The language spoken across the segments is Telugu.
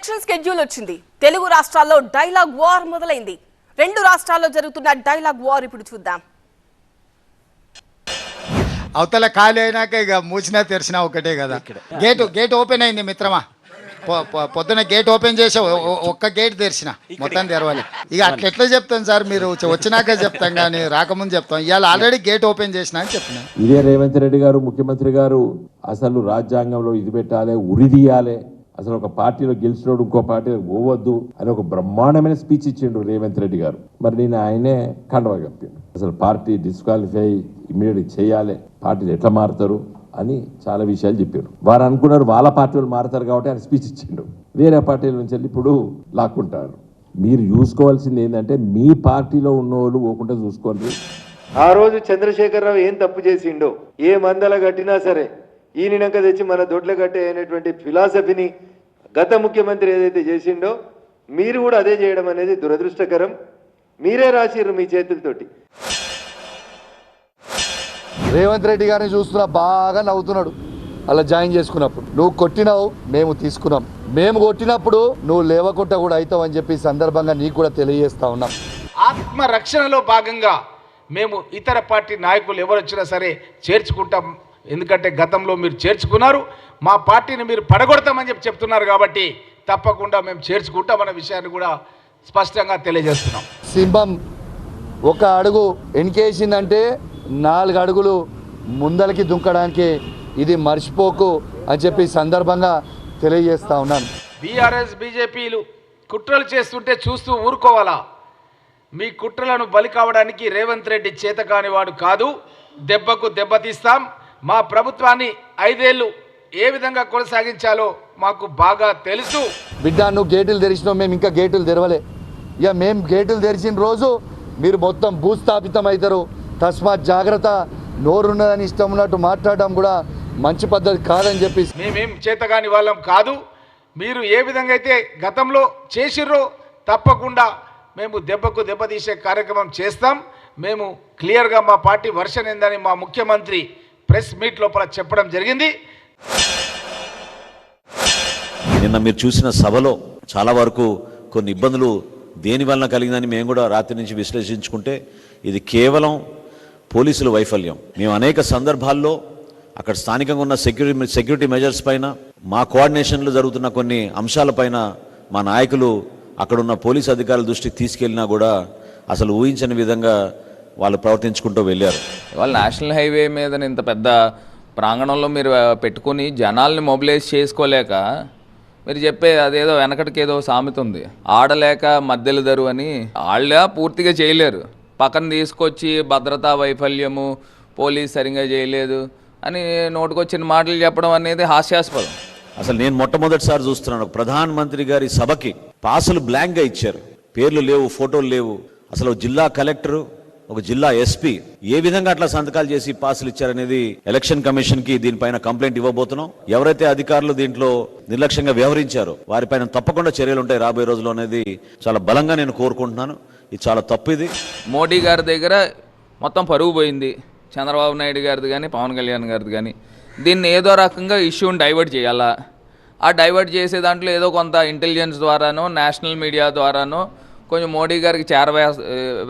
ఎలక్షన్ స్కెడ్యూల్ వచ్చింది. తెలుగు రాష్ట్రాల్లో డైలాగ్ వార్ మొదలైంది. రెండు రాష్ట్రాల్లో జరుగుతున్న డైలాగ్ వార్ ఇప్పుడు చూద్దాం. అవతల ఖాళీ అయినాక ఇక మూసినా తెరిచినా ఒకటే కదా. గేట్ ఓపెన్ అయింది మిత్రమా. పొద్దున గేట్ ఓపెన్ చేసి ఒక్క గేట్ తెరిచిన మొత్తం తెరవాలి. ఇక అట్లా ఎట్లా చెప్తాను సార్, మీరు వచ్చినాక చెప్తాం కానీ రాకముందు చెప్తాం. ఇవాళ ఆల్రెడీ గేట్ ఓపెన్ చేసిన అని చెప్పిన. ఇదే రేవంత్ రెడ్డి గారు ముఖ్యమంత్రి గారు అసలు రాజ్యాంగంలో ఇది పెట్టాలి, ఉరి తీయాలి, అసలు ఒక పార్టీలో గెలిచినోడు ఇంకో పార్టీలో పోవద్దు అని ఒక బ్రహ్మాండమైన స్పీచ్ ఇచ్చిండు రేవంత్ రెడ్డి గారు. మరి నేను ఆయనే కండవ కప్పాను. అసలు పార్టీ డిస్క్వాలిఫై ఇమీడియట్ చేయాలి, పార్టీలు ఎట్లా మారుతారు అని చాలా విషయాలు చెప్పారు. వారు అనుకున్నారు వాళ్ళ పార్టీలు మారుతారు కాబట్టి ఆయన స్పీచ్ ఇచ్చిండు. వేరే పార్టీల నుంచి వెళ్ళి ఇప్పుడు లాక్కుంటారు. మీరు చూసుకోవాల్సింది ఏంటంటే మీ పార్టీలో ఉన్న వాళ్ళు పోకుండా చూసుకోండి. ఆ రోజు చంద్రశేఖరరావు ఏం తప్పు చేసిండో, ఏ మందల కట్టినా సరే ఈయనక తెచ్చి మన దొడ్ల కట్టే అనేటువంటి ఫిలాసఫీని గత ముఖ్యమంత్రి ఏదైతే చేసిండో మీరు కూడా అదే చేయడం అనేది దురదృష్టకరం. మీరే రాసిర్రు మీ చేతులతోటి. రేవంత్ రెడ్డి గారిని చూస్తున్నా బాగా నవ్వుతున్నాడు. అలా జాయిన్ చేసుకున్నప్పుడు నువ్వు కొట్టినావు, మేము తీసుకున్నాం. మేము కొట్టినప్పుడు నువ్వు లేవకుండా కూడా అవుతావు అని చెప్పి సందర్భంగా నీకు కూడా తెలియజేస్తా ఉన్నాం. ఆత్మరక్షణలో భాగంగా మేము ఇతర పార్టీ నాయకులు ఎవరు వచ్చినా సరే చేర్చుకుంటాం. ఎందుకంటే గతంలో మీరు చేర్చుకున్నారు, మా పార్టీని మీరు పడగొడతామని చెప్పి చెప్తున్నారు కాబట్టి తప్పకుండా మేము చేర్చుకుంటామన్న విషయాన్ని కూడా స్పష్టంగా తెలియజేస్తున్నాం. సింహం ఒక అడుగు వెనకేసిందంటే 4 అడుగులు ముందలకి దుంకడానికి ఇది మర్చిపోకు అని చెప్పి సందర్భంగా తెలియజేస్తా ఉన్నాను. బీఆర్ఎస్ బీజేపీలు కుట్రలు చేస్తుంటే చూస్తూ ఊరుకోవాలా? మీ కుట్రలను బలి కావడానికి రేవంత్ రెడ్డి చేతకాని వాడు కాదు. దెబ్బకు దెబ్బతీస్తాం. మా ప్రభుత్వాన్ని 5 ఏళ్ళు ఏ విధంగా కొనసాగించాలో మాకు బాగా తెలుసు. బిడ్డ నువ్వు గేటులు తెరిచినావు, మేము ఇంకా గేటులు తెరవలే. ఇక మేము గేటులు తెరిచిన రోజు మీరు మొత్తం భూస్థాపితం అవుతారు. తస్మాత్ జాగ్రత్త. నోరున్నదని ఇష్టం ఉన్నట్టు మాట్లాడడం కూడా మంచి పద్ధతి కాదని చెప్పి మేమేం చేతగాని వాళ్ళం కాదు. మీరు ఏ విధంగా అయితే గతంలో చేసిర్రో తప్పకుండా మేము దెబ్బకు దెబ్బతీసే కార్యక్రమం చేస్తాం. మేము క్లియర్గా మా పార్టీ వర్షన్ ఏందని మా ముఖ్యమంత్రి ప్రెస్ మీట్ లోపల చెప్పడం జరిగింది. నిన్న మీరు చూసిన సభలో చాలా వరకు కొన్ని ఇబ్బందులు దేని వలన కలిగిందని మేము కూడా రాత్రి నుంచి విశ్లేషించుకుంటే ఇది కేవలం పోలీసుల వైఫల్యం. మేము అనేక సందర్భాల్లో అక్కడ స్థానికంగా ఉన్న సెక్యూరిటీ మెజర్స్ పైన, మా కోఆర్డినేషన్లో జరుగుతున్న కొన్ని అంశాలపైన మా నాయకులు అక్కడున్న పోలీసు అధికారుల దృష్టికి తీసుకెళ్ళినా కూడా అసలు ఊహించని విధంగా వాళ్ళు ప్రవర్తించుకుంటూ వెళ్ళారు. వాళ్ళు నేషనల్ హైవే మీద ఇంత పెద్ద ప్రాంగణంలో మీరు పెట్టుకుని జనాల్ని మొబిలైజ్ చేసుకోలేక మీరు చెప్పే అదేదో వెనకటికి ఏదో సామెత ఉంది, ఆడలేక మధ్యలు దరు అని. వాళ్ళ పూర్తిగా చేయలేరు. పక్కన తీసుకొచ్చి భద్రతా వైఫల్యము, పోలీస్ సరిగ్గా చేయలేదు అని నోటుకొచ్చిన మాటలు చెప్పడం అనేది హాస్యాస్పదం. అసలు నేను మొట్టమొదటిసారి చూస్తున్నాను ప్రధాన మంత్రి గారి సభకి పాసులు బ్లాంక్గా ఇచ్చారు. పేర్లు లేవు, ఫోటోలు లేవు. అసలు జిల్లా కలెక్టరు, ఒక జిల్లా ఎస్పీ ఏ విధంగా అట్లా సంతకాలు చేసి పాసులు ఇచ్చారనేది ఎలక్షన్ కమిషన్ కి దీనిపైన కంప్లైంట్ ఇవ్వబోతున్నాం. ఎవరైతే అధికారులు దీంట్లో నిర్లక్ష్యంగా వ్యవహరించారో వారిపైన తప్పకుండా చర్యలు ఉంటాయి రాబోయే రోజుల్లో అనేది చాలా బలంగా నేను కోరుకుంటున్నాను. ఇది చాలా తప్పు. ఇది మోడీ గారి దగ్గర మొత్తం పరుగు పోయింది. చంద్రబాబు నాయుడు గారిది కానీ పవన్ కళ్యాణ్ గారిది కానీ. దీన్ని ఏదో రకంగా ఇష్యూని డైవర్ట్ చేయాలా. ఆ డైవర్ట్ చేసే దాంట్లో ఏదో కొంత ఇంటెలిజెన్స్ ద్వారానో నేషనల్ మీడియా ద్వారానో కొంచెం మోడీ గారికి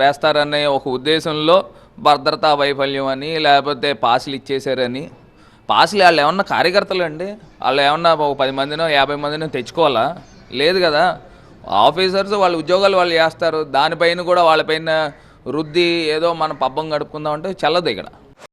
వేస్తారనే ఒక ఉద్దేశంలో భద్రతా వైఫల్యం అని, లేకపోతే పాసులు ఇచ్చేశారని. పాసులు వాళ్ళు ఏమన్నా కార్యకర్తలు అండి? వాళ్ళు ఏమన్నా ఒక 10 మందినో 50 మందినో తెచ్చుకోవాలా? లేదు కదా. ఆఫీసర్స్ వాళ్ళ ఉద్యోగాలు వాళ్ళు చేస్తారు. దానిపైన కూడా వాళ్ళపైన రుద్ది ఏదో మన పబ్బం గడుపుకుందామంటే చల్లదు ఇక్కడ.